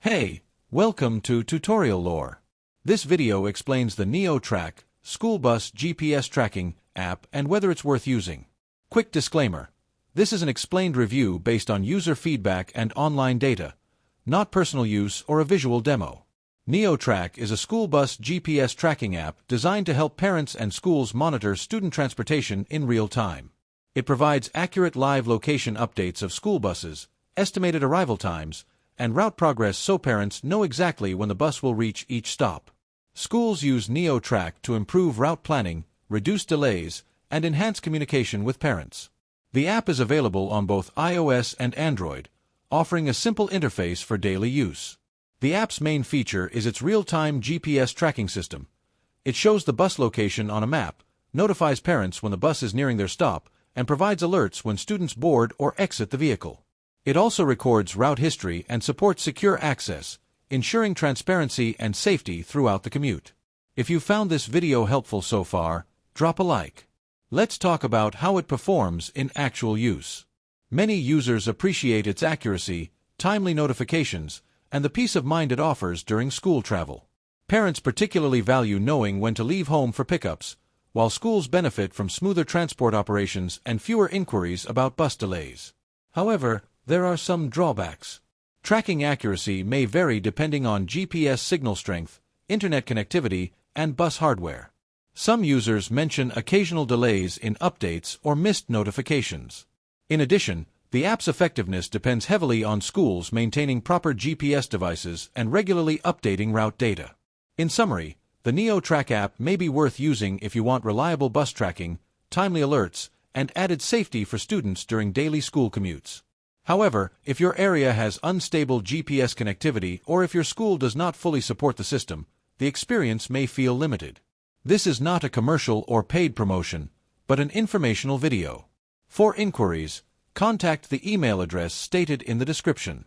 Hey, welcome to Tutorial Lore. This video explains the NeoTrack school bus GPS tracking app and whether it's worth using. Quick disclaimer: this is an explained review based on user feedback and online data, not personal use or a visual demo. NeoTrack is a school bus GPS tracking app designed to help parents and schools monitor student transportation in real time. It provides accurate live location updates of school buses, estimated arrival times, and route progress so parents know exactly when the bus will reach each stop. Schools use NeoTrack to improve route planning, reduce delays, and enhance communication with parents. The app is available on both iOS and Android, offering a simple interface for daily use. The app's main feature is its real-time GPS tracking system. It shows the bus location on a map, notifies parents when the bus is nearing their stop, and provides alerts when students board or exit the vehicle. It also records route history and supports secure access, ensuring transparency and safety throughout the commute. If you found this video helpful so far, drop a like. Let's talk about how it performs in actual use. Many users appreciate its accuracy, timely notifications, and the peace of mind it offers during school travel. Parents particularly value knowing when to leave home for pickups, while schools benefit from smoother transport operations and fewer inquiries about bus delays. However, there are some drawbacks. Tracking accuracy may vary depending on GPS signal strength, internet connectivity, and bus hardware. Some users mention occasional delays in updates or missed notifications. In addition, the app's effectiveness depends heavily on schools maintaining proper GPS devices and regularly updating route data. In summary, the NeoTrack app may be worth using if you want reliable bus tracking, timely alerts, and added safety for students during daily school commutes. However, if your area has unstable GPS connectivity or if your school does not fully support the system, the experience may feel limited. This is not a commercial or paid promotion, but an informational video. For inquiries, contact the email address stated in the description.